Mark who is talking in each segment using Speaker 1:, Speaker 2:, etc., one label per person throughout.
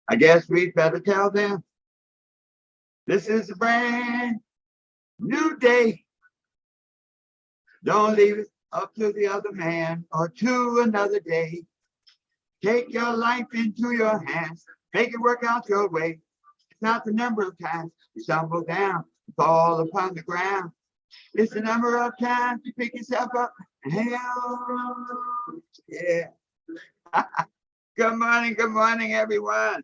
Speaker 1: I guess we'd better tell them this is a brand new day. Don't leave it up to the other man or to another day. Take your life into your hands. Make it work out your way. It's not the number of times you stumble down, fall upon the ground. It's the number of times you pick yourself up and hang on. Yeah. Good morning, everyone.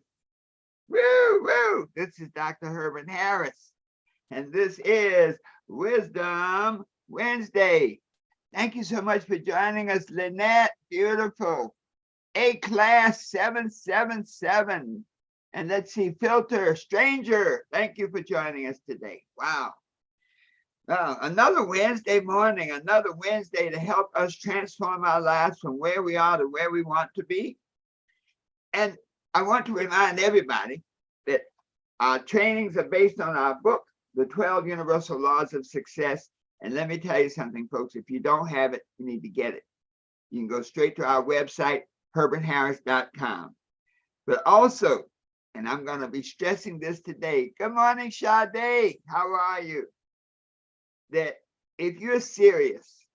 Speaker 1: Woo, woo. This is Dr. Herbert Harris, and this is Wisdom Wednesday. Thank you so much for joining us, Lynette. Beautiful. A class 777. And let's see, Filter, Stranger. Thank you for joining us today. Wow. Another Wednesday morning, another Wednesday to help us transform our lives from where we are to where we want to be. And I want to remind everybody that our trainings are based on our book, The 12 Universal Laws of Success. And let me tell you something, folks, if you don't have it, you need to get it. You can go straight to our website, herbertharris.com. But also, and I'm going to be stressing this today. Good morning, Sade. How are you? That if you're serious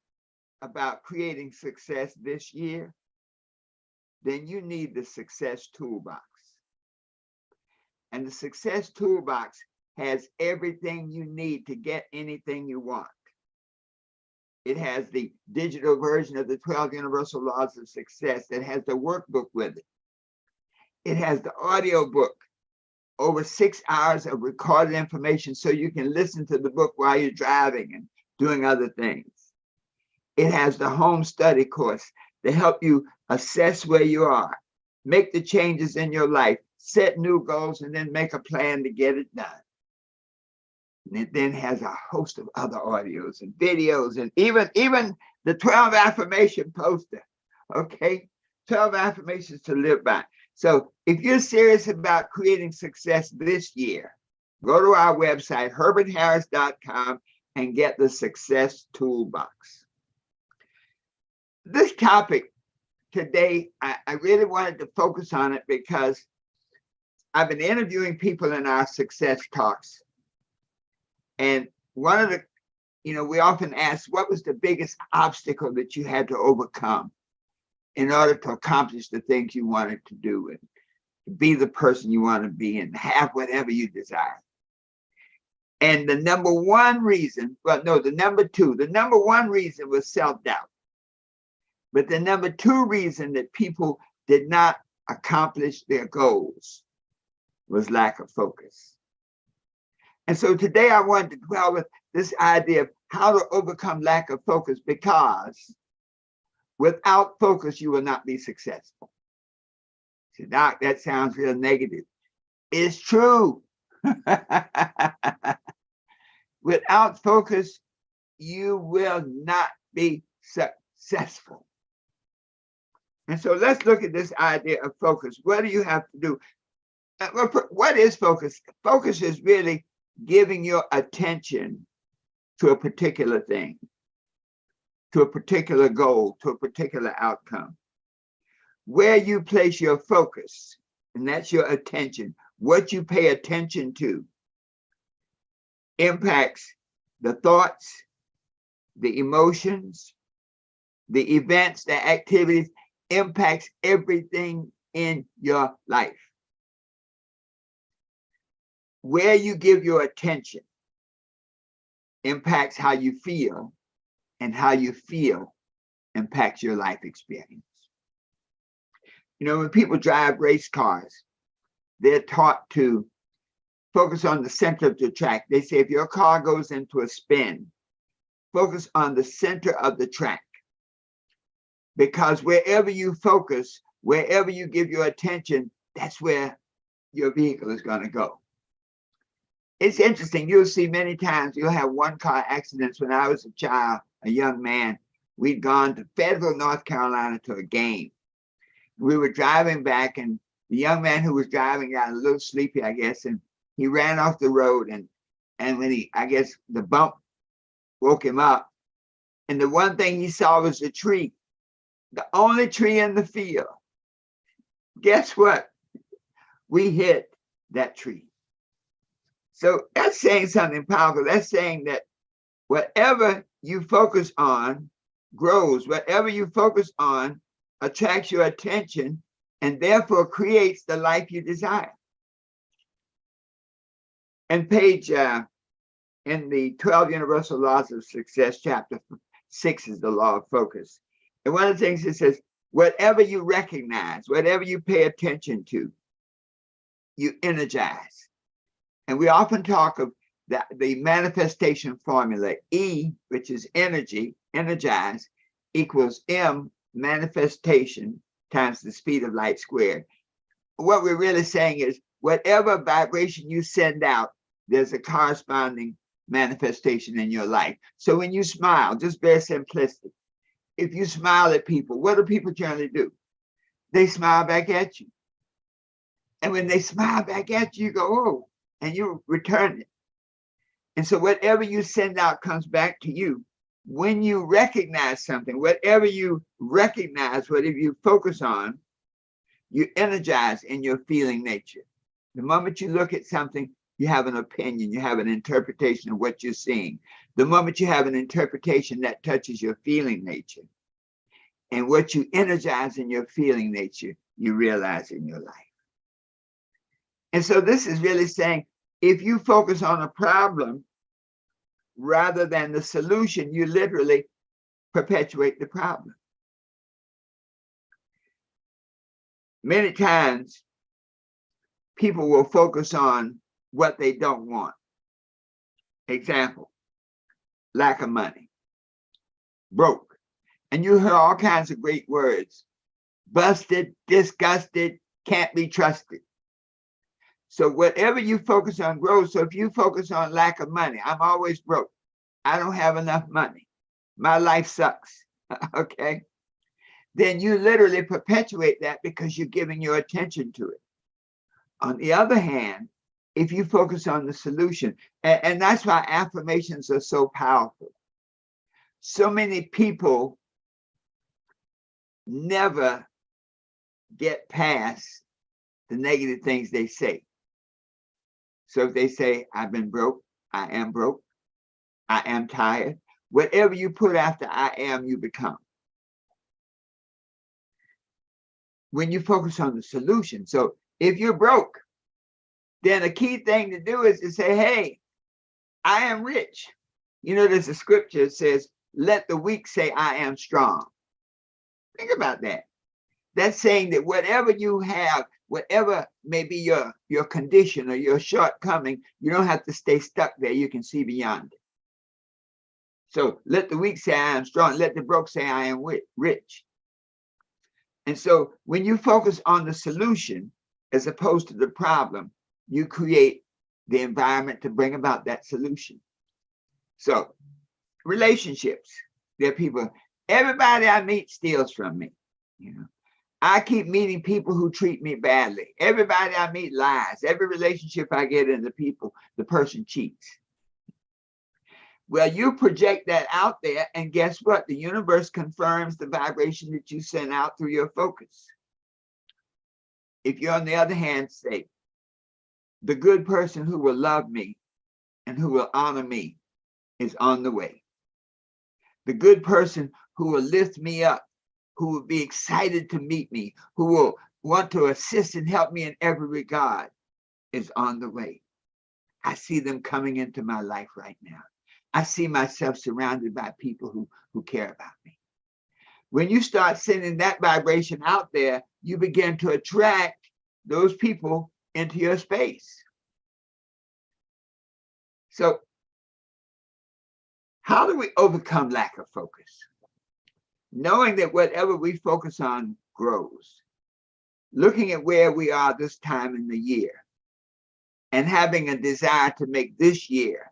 Speaker 1: about creating success this year, then you need the Success Toolbox. And the Success Toolbox has everything you need to get anything you want. It has the digital version of the 12 Universal Laws of Success that has the workbook with it. It has the audio book, over 6 hours of recorded information so you can listen to the book while you're driving and doing other things. It has the home study course to help you assess where you are, make the changes in your life, set new goals, and then make a plan to get it done. And it then has a host of other audios and videos and even the 12 affirmation poster, okay? 12 affirmations to live by. So if you're serious about creating success this year, go to our website, herbertharris.com, and get the Success Toolbox. This topic today, I really wanted to focus on it because I've been interviewing people in our success talks. And one of the, we often ask, what was the biggest obstacle that you had to overcome in order to accomplish the things you wanted to do and be the person you want to be and have whatever you desire? And the number one reason, the number one reason was self-doubt. But the number two reason that people did not accomplish their goals was lack of focus. And so today I wanted to dwell with this idea of how to overcome lack of focus, because without focus, you will not be successful. So, Doc, that sounds real negative. It's true. Without focus, you will not be successful. And so let's look at this idea of focus. What do you have to do? What is focus? Focus is really giving your attention to a particular thing, to a particular goal, to a particular outcome. Where you place your focus, and that's your attention, what you pay attention to impacts the thoughts, the emotions, the events, the activities, impacts everything in your life. Where you give your attention impacts how you feel, and how you feel impacts your life experience. When people drive race cars, they're taught to focus on the center of the track. They say if your car goes into a spin, focus on the center of the track. Because wherever you focus, wherever you give your attention, that's where your vehicle is going to go. It's interesting. You'll see many times you'll have one-car accidents. When I was a child, a young man, we'd gone to Fayetteville, North Carolina to a game. We were driving back, and the young man who was driving got a little sleepy, I guess, and he ran off the road. And when the bump woke him up, and the one thing he saw was a tree, the only tree in the field. Guess what? we hit that tree. So that's saying something powerful. That's saying that whatever you focus on grows. Whatever you focus on attracts your attention and therefore creates the life you desire. And page in the 12 Universal Laws of Success, chapter 6 is the law of focus. And one of the things it says, whatever you recognize, whatever you pay attention to, you energize. And we often talk of the manifestation formula, E, which is energy, energize, equals M, manifestation, times the speed of light squared. What we're really saying is whatever vibration you send out, there's a corresponding manifestation in your life. So when you smile, just very simplistic, if you smile at people, what do people generally do? They smile back at you. And when they smile back at you, you go, oh, and you return it. And so whatever you send out comes back to you. When you recognize something, whatever you recognize, whatever you focus on, you energize in your feeling nature. The moment you look at something, you have an opinion, you have an interpretation of what you're seeing. The moment you have an interpretation, that touches your feeling nature. And what you energize in your feeling nature, you realize in your life. And so this is really saying, if you focus on a problem rather than the solution, you literally perpetuate the problem. Many times, people will focus on what they don't want. Example, lack of money, broke. And you hear all kinds of great words, busted, disgusted, can't be trusted. So whatever you focus on grows. So if you focus on lack of money, I'm always broke. I don't have enough money. My life sucks, okay? Then you literally perpetuate that because you're giving your attention to it. On the other hand, if you focus on the solution, and that's why affirmations are so powerful. So many people never get past the negative things they say. So if they say, I've been broke, I am tired, whatever you put after I am, you become. When you focus on the solution. So if you're broke, then a key thing to do is to say, hey, I am rich. You know, there's a scripture that says, let the weak say I am strong. Think about that. That's saying that whatever you have, whatever may be your condition or your shortcoming, you don't have to stay stuck there. You can see beyond it. So let the weak say I am strong. Let the broke say I am rich. And so when you focus on the solution as opposed to the problem, you create the environment to bring about that solution. So relationships, there are people, everybody I meet steals from me. You know, I keep meeting people who treat me badly. Everybody I meet lies. Every relationship I get into people, the person cheats. Well, you project that out there, and guess what? The universe confirms the vibration that you send out through your focus. If you, on the other hand, say, the good person who will love me and who will honor me is on the way. The good person who will lift me up, who will be excited to meet me, who will want to assist and help me in every regard is on the way. I see them coming into my life right now. I see myself surrounded by people who care about me. When you start sending that vibration out there, you begin to attract those people into your space. So how do we overcome lack of focus? Knowing that whatever we focus on grows. Looking at where we are this time in the year and having a desire to make this year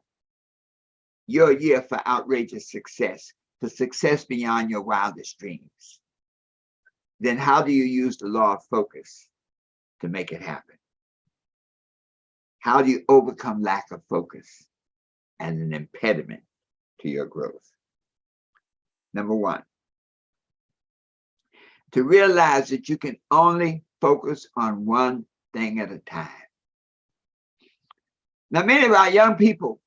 Speaker 1: your year for outrageous success, for success beyond your wildest dreams. Then how do you use the law of focus to make it happen? How do you overcome lack of focus as an impediment to your growth? Number one, to realize that you can only focus on one thing at a time. Now, many of our young people,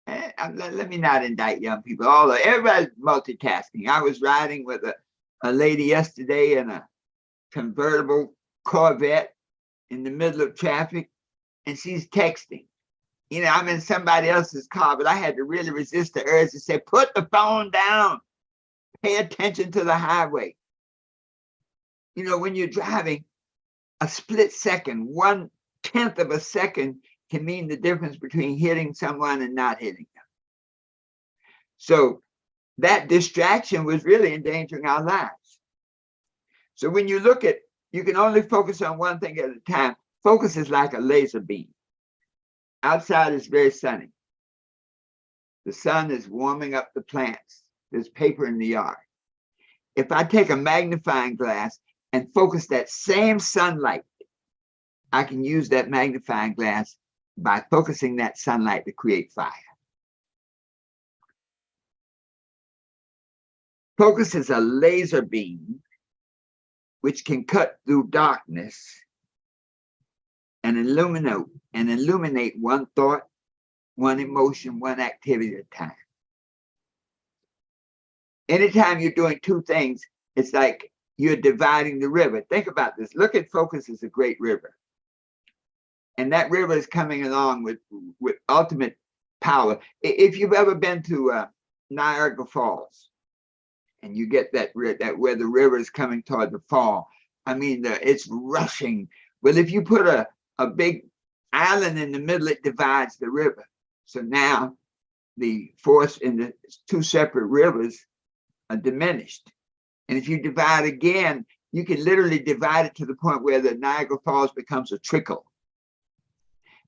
Speaker 1: let me not indict young people, although everybody's multitasking. I was riding with a lady yesterday in a convertible Corvette in the middle of traffic, and she's texting. You know, I'm in somebody else's car, but I had to really resist the urge to say, put the phone down, pay attention to the highway. You know, when you're driving, a split second, 1/10 of a second can mean the difference between hitting someone and not hitting them. So that distraction was really endangering our lives. So when you look at, you can only focus on one thing at a time. Focus is like a laser beam. Outside is very sunny. The sun is warming up the plants. There's paper in the yard. If I take a magnifying glass and focus that same sunlight, I can use that magnifying glass by focusing that sunlight to create fire. Focus is a laser beam which can cut through darkness and illuminate one thought, one emotion, one activity at a time. Anytime you're doing two things, it's like you're dividing the river. Think about this. Look at focus as a great river. And that river is coming along with ultimate power. If you've ever been to Niagara Falls, and you get that where the river is coming toward the fall, I mean, it's rushing. Well, if you put a big island in the middle, it divides the river. So now the force in the two separate rivers are diminished. And if you divide again, you can literally divide it to the point where the Niagara Falls becomes a trickle.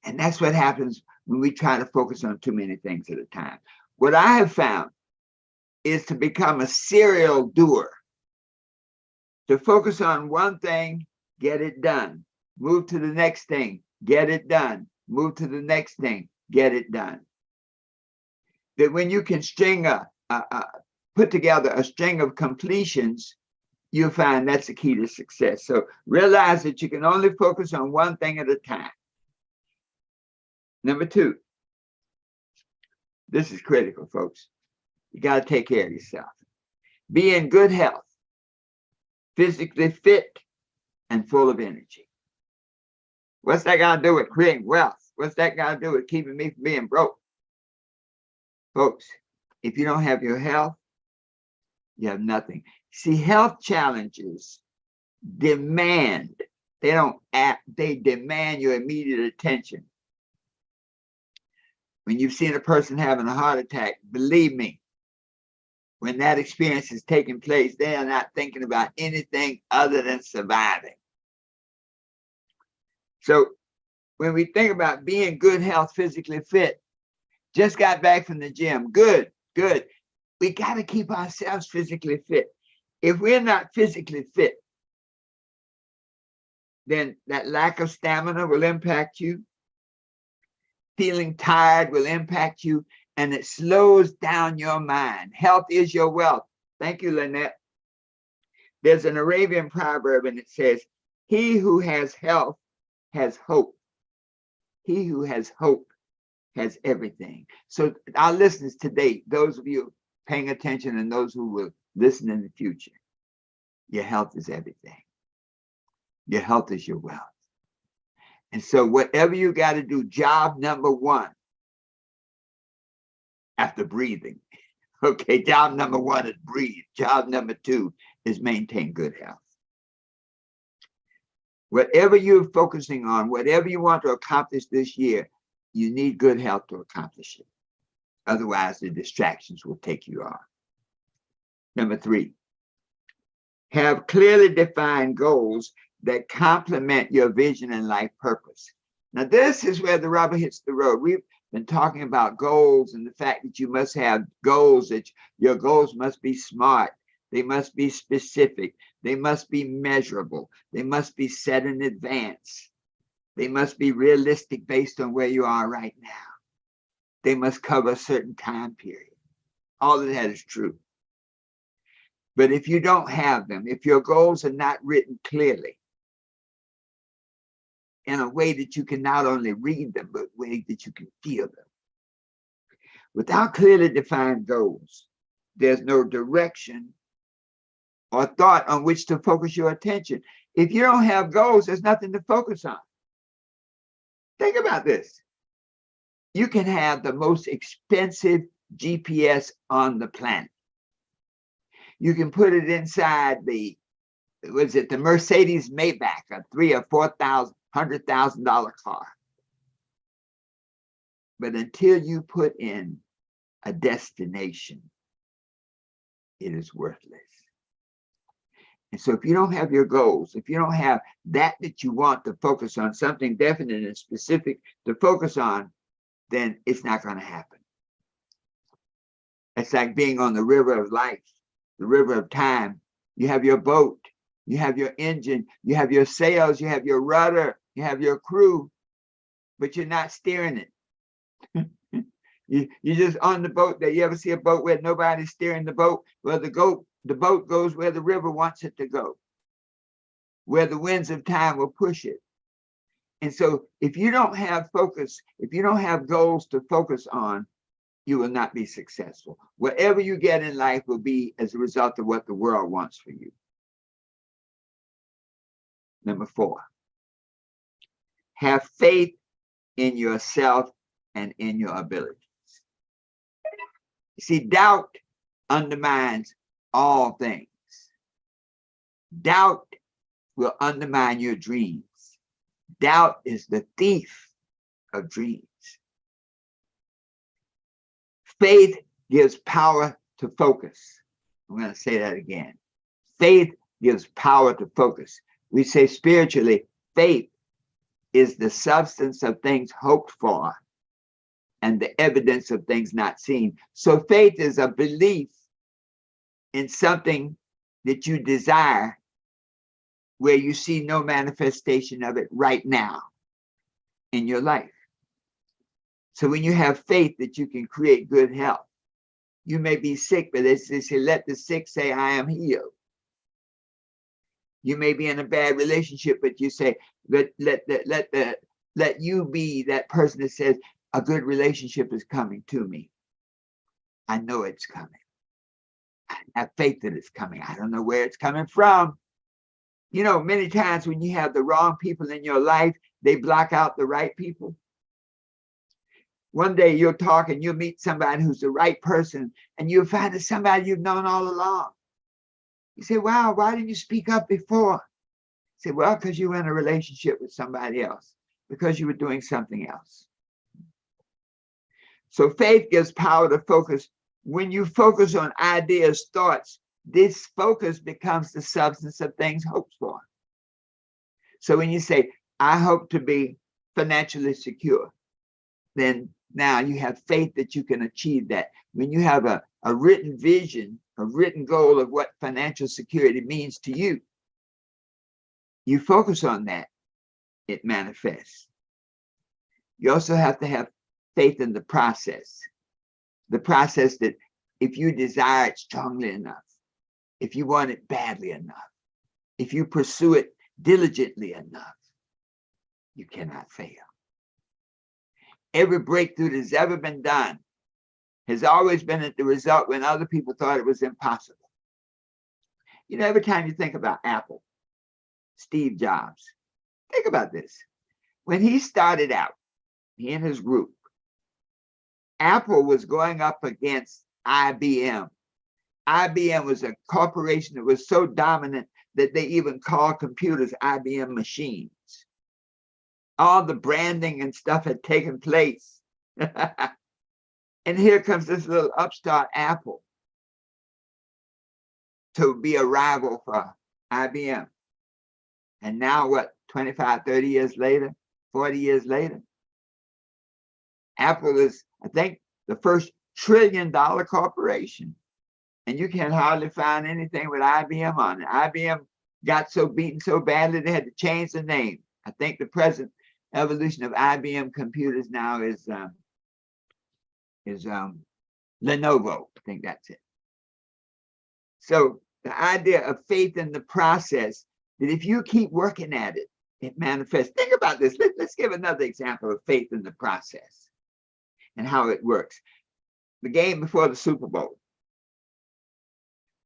Speaker 1: And that's what happens when we try to focus on too many things at a time. What I have found is to become a serial doer. To focus on one thing, get it done. Move to the next thing, get it done. Move to the next thing, get it done. That when you can put together a string of completions, you'll find that's the key to success. So realize that you can only focus on one thing at a time. Number two, this is critical, folks. You got to take care of yourself. Be in good health, physically fit, and full of energy. What's that got to do with creating wealth? What's that got to do with keeping me from being broke? Folks, if you don't have your health, you have nothing. See, health challenges demand, they demand your immediate attention. When you've seen a person having a heart attack, believe me, when that experience is taking place, they are not thinking about anything other than surviving. So when we think about being good health, physically fit, just got back from the gym, good. We got to keep ourselves physically fit. If we're not physically fit, then that lack of stamina will impact you. Feeling tired will impact you, and it slows down your mind. Health is your wealth. Thank you, Lynette. There's an Arabian proverb, and it says, he who has health has hope. He who has hope has everything. So our listeners today, those of you paying attention and those who will listen in the future, your health is everything. Your health is your wealth. And so whatever you got to do, job number one, after breathing, okay, job number one is breathe. Job number two is maintain good health. Whatever you're focusing on, whatever you want to accomplish this year, you need good health to accomplish it. Otherwise, the distractions will take you off. Number three, have clearly defined goals that complement your vision and life purpose. Now, this is where the rubber hits the road. We've been talking about goals and the fact that you must have goals, that your goals must be smart. They must be specific. They must be measurable. They must be set in advance. They must be realistic based on where you are right now. They must cover a certain time period. All of that is true. But if you don't have them, if your goals are not written clearly, in a way that you can not only read them, but way that you can feel them. Without clearly defined goals, there's no direction or thought on which to focus your attention. If you don't have goals, there's nothing to focus on. Think about this. You can have the most expensive GPS on the planet. You can put it inside the Mercedes Maybach, a $3,000 or $4,000 car. But until you put in a destination, it is worthless. And so if you don't have your goals, if you don't have that you want to focus on, something definite and specific to focus on, then it's not going to happen. It's like being on the river of life, the river of time. You have your boat, you have your engine, you have your sails, you have your rudder, you have your crew, but you're not steering it. You're just on the boat there. You ever see a boat where nobody's steering the boat? Well, the boat goes where the river wants it to go, where the winds of time will push it. And so if you don't have focus, if you don't have goals to focus on, you will not be successful. Whatever you get in life will be as a result of what the world wants for you. Number 4, have faith in yourself and in your abilities. You see, doubt undermines all things. Doubt will undermine your dreams. Doubt is the thief of dreams. Faith gives power to focus. I'm going to say that again. Faith gives power to focus. We say spiritually, faith is the substance of things hoped for and the evidence of things not seen. So faith is a belief in something that you desire where you see no manifestation of it right now in your life. So when you have faith that you can create good health, you may be sick, but they say, let the sick say, I am healed. You may be in a bad relationship, but you say, let you be that person that says, a good relationship is coming to me. I know it's coming. I have faith that it's coming. I don't know where it's coming from. You know, many times when you have the wrong people in your life, they block out the right people. One day you'll talk and you'll meet somebody who's the right person, and you'll find it's somebody you've known all along. You say, wow, why didn't you speak up before? You say, well, because you were in a relationship with somebody else, because you were doing something else. So faith gives power to focus. When you focus on ideas, thoughts, this focus becomes the substance of things hoped for. So when you say, I hope to be financially secure, then now you have faith that you can achieve that. When you have a written vision, a written goal of what financial security means to you, you focus on that, it manifests. You also have to have faith in the process that if you desire it strongly enough, if you want it badly enough, if you pursue it diligently enough, you cannot fail. Every breakthrough that's ever been done has always been at the result when other people thought it was impossible. You know, every time you think about Apple, Steve Jobs, think about this. When he started out, he and his group, Apple was going up against IBM. IBM was a corporation that was so dominant that they even called computers IBM machines. All the branding and stuff had taken place. And here comes this little upstart Apple to be a rival for IBM. And now what, 25, 30 years later, 40 years later, Apple is, I think, the first trillion-dollar corporation. And you can hardly find anything with IBM on it. IBM got so beaten so badly, they had to change the name. I think the present evolution of IBM computers now is Lenovo. I think that's it. So the idea of faith in the process, that if you keep working at it, it manifests. Think about this. Let's give another example of faith in the process and how it works. The game before the Super Bowl.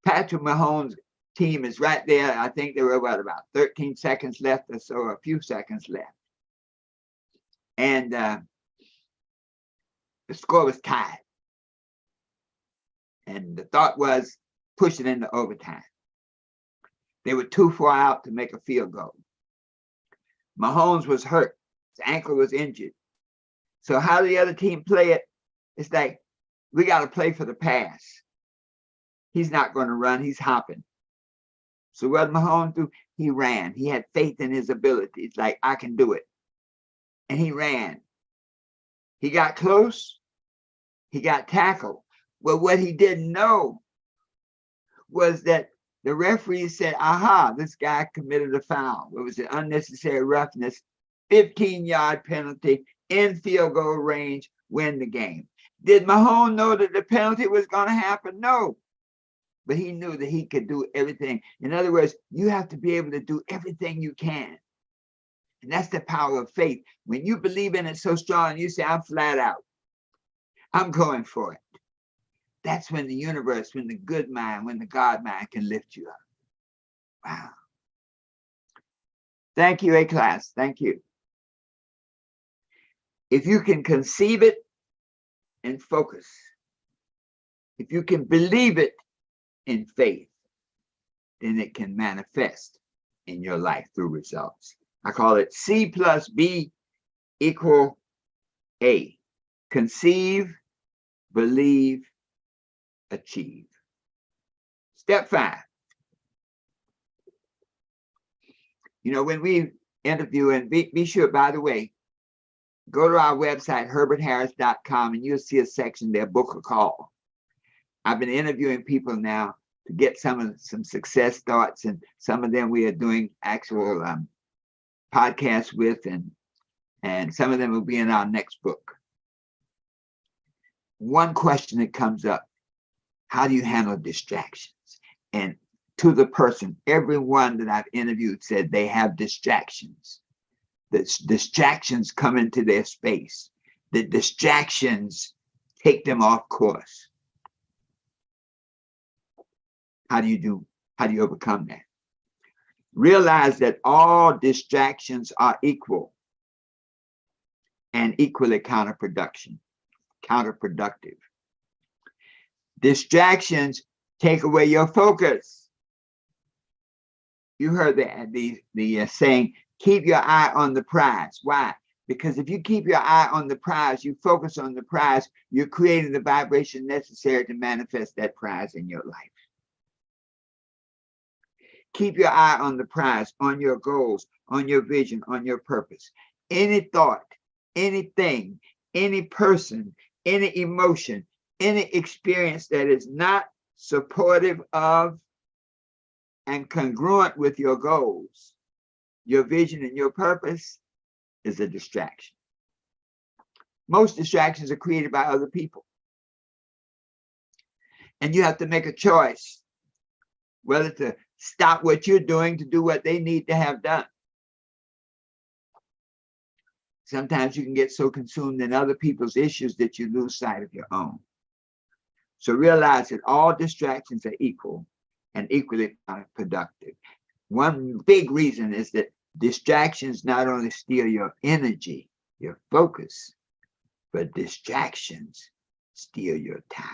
Speaker 1: Patrick Mahomes' team is right there. I think there were about 13 seconds left or so, a few seconds left. And the score was tied. And the thought was push it into overtime. They were too far out to make a field goal. Mahomes was hurt. His ankle was injured. So how did the other team play it? It's like, we got to play for the pass. He's not going to run. He's hopping. So what did Mahomes do? He ran. He had faith in his abilities. Like, I can do it. And he ran. He got close. He got tackled. Well, what he didn't know was that the referee said, aha, this guy committed a foul. It was an unnecessary roughness, 15-yard penalty, in field goal range, win the game. Did Mahomes know that the penalty was going to happen? No. But he knew that he could do everything. In other words, you have to be able to do everything you can. And that's the power of faith. When you believe in it so strong, you say, I'm flat out. I'm going for it. That's when the universe, when the good mind, when the God mind can lift you up. Wow. Thank you, A-class. Thank you. If you can conceive it and focus, if you can believe it in faith, then it can manifest in your life through results. I call it C plus B equal A. Conceive, believe, achieve. Step 5. You know, when we interview, and be sure, by the way, go to our website, herbertharris.com, and you'll see a section there, book a call. I've been interviewing people now to get some success thoughts, and some of them we are doing actual podcasts with, and some of them will be in our next book. One question that comes up: how do you handle distractions? And to the person, everyone that I've interviewed said they have distractions. The distractions come into their space. The distractions take them off course. How do you overcome that? Realize that all distractions are equal and equally counterproductive. Distractions take away your focus. You heard the saying, keep your eye on the prize. Why? Because if you keep your eye on the prize, you focus on the prize, you're creating the vibration necessary to manifest that prize in your life. Keep your eye on the prize, on your goals, on your vision, on your purpose. Any thought, anything, any person, any emotion, any experience that is not supportive of and congruent with your goals, your vision, and your purpose is a distraction. Most distractions are created by other people. And you have to make a choice whether to stop what you're doing to do what they need to have done. Sometimes you can get so consumed in other people's issues that you lose sight of your own. So realize that all distractions are equal and equally productive. One big reason is that distractions not only steal your energy, your focus, but distractions steal your time.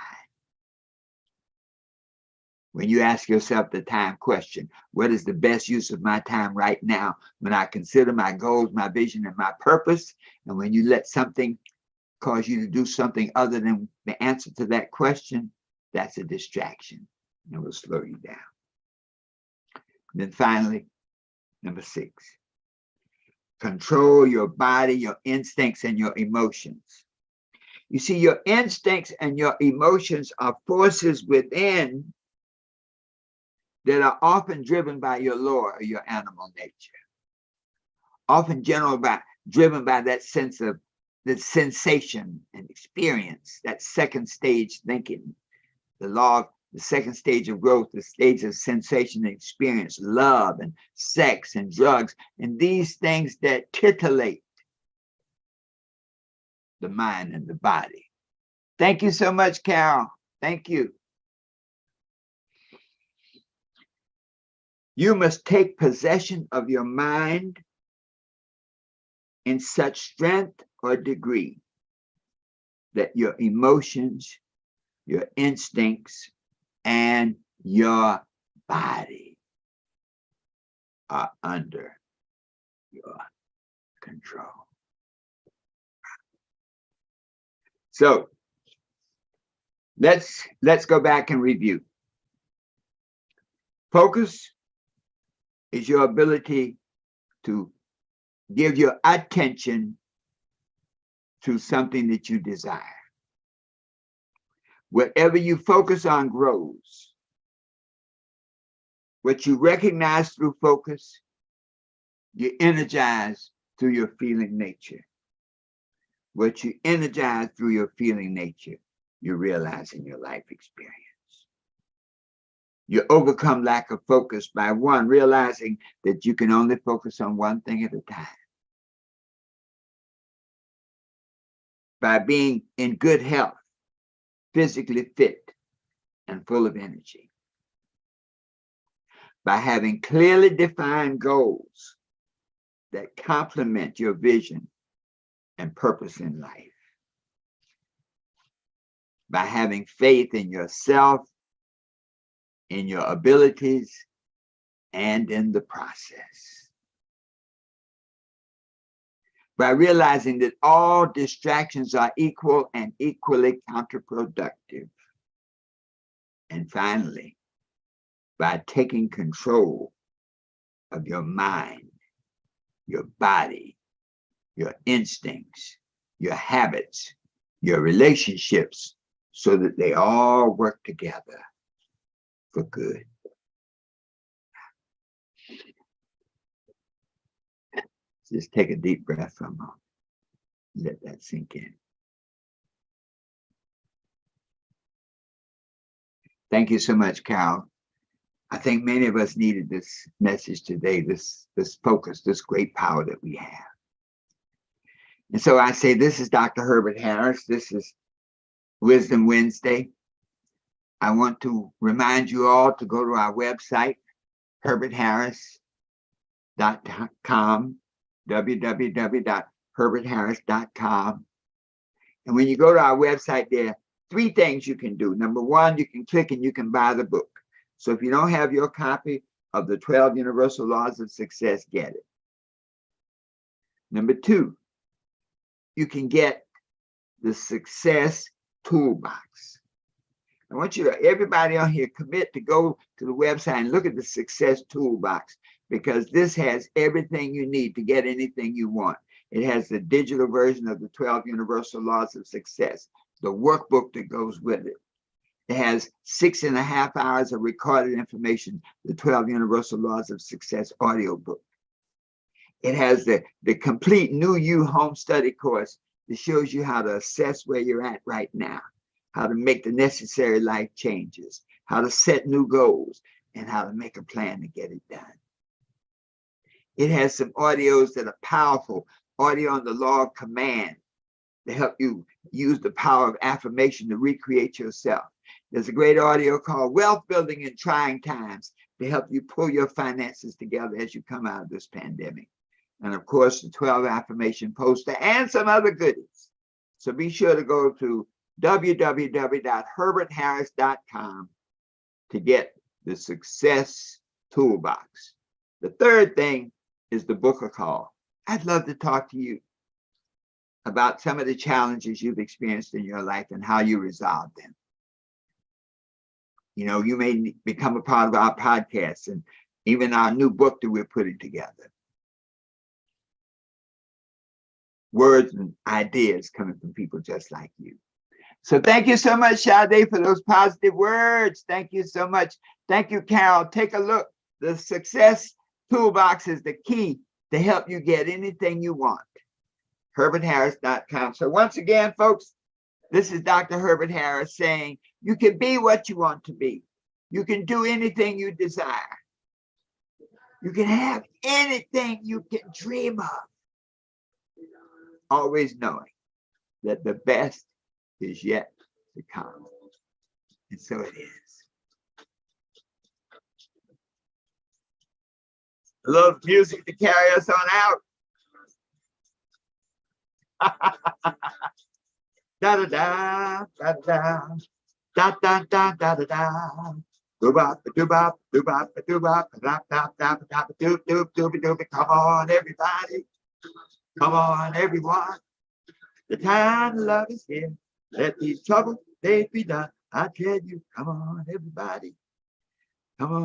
Speaker 1: When you ask yourself the time question, what is the best use of my time right now when I consider my goals, my vision, and my purpose? And when you let something cause you to do something other than the answer to that question, that's a distraction. It will slow you down. And then finally, number 6, control your body, your instincts, and your emotions. You see, your instincts and your emotions are forces within that are often driven by your lower or your animal nature. Often driven by that sense of the sensation and experience, that second stage thinking, the law of The second stage of growth, the stage of sensation and experience, love and sex and drugs, and these things that titillate the mind and the body. Thank you so much, Carol. Thank you. You must take possession of your mind in such strength or degree that your emotions, your instincts, and your body are under your control. So let's go back and review. Focus is your ability to give your attention to something that you desire. Whatever you focus on grows. What you recognize through focus, you energize through your feeling nature. What you energize through your feeling nature, you realize in your life experience. You overcome lack of focus by one, realizing that you can only focus on one thing at a time. By being in good health, physically fit, and full of energy. By having clearly defined goals that complement your vision and purpose in life. By having faith in yourself, in your abilities, and in the process. By realizing that all distractions are equal and equally counterproductive. And finally, by taking control of your mind, your body, your instincts, your habits, your relationships, so that they all work together for good. Just take a deep breath for a moment. Let that sink in. Thank you so much, Carol. I think many of us needed this message today, this focus, this great power that we have. And so I say, this is Dr. Herbert Harris. This is Wisdom Wednesday. I want to remind you all to go to our website, herbertharris.com, www.herbertharris.com. And when you go to our website, there are 3 things you can do. Number 1, you can click and you can buy the book. So if you don't have your copy of the 12 Universal Laws of Success, get it. Number 2, you can get the Success Toolbox. I want you to, everybody on here, commit to go to the website and look at the Success Toolbox, because this has everything you need to get anything you want. It has the digital version of the 12 Universal Laws of Success, the workbook that goes with it. It has 6.5 hours of recorded information, the 12 Universal Laws of Success audiobook. It has the complete New You home study course that shows you how to assess where you're at right now, how to make the necessary life changes, how to set new goals, and how to make a plan to get it done. It has some audios that are powerful, audio on the law of command to help you use the power of affirmation to recreate yourself. There's a great audio called Wealth Building in Trying Times to help you pull your finances together as you come out of this pandemic. And of course, the 12 affirmation poster and some other goodies. So be sure to go to www.herbertharris.com to get the Success Toolbox. The third thing is the Booker Call. I'd love to talk to you about some of the challenges you've experienced in your life and how you resolve them. You know, you may become a part of our podcast and even our new book that we're putting together. Words and ideas coming from people just like you. So thank you so much, Sade, for those positive words. Thank you so much. Thank you, Carol. Take a look. The Success Toolbox is the key to help you get anything you want. HerbertHarris.com. So once again, folks, This is Dr. Herbert Harris saying, you can be what you want to be. You can do anything you desire. You can have anything you can dream of. Always knowing that the best is yet to come. And so it is. A little music to carry us on out. Da da da da da da da da da da da. Doobop, doobop, doobop, doobop, dop, dop, dop, dop, doop, doop, doop, doop. Come on, everybody. Come on, everyone. The time of love is here. Let these troubles, they be done. I tell you, come on, everybody. Come on.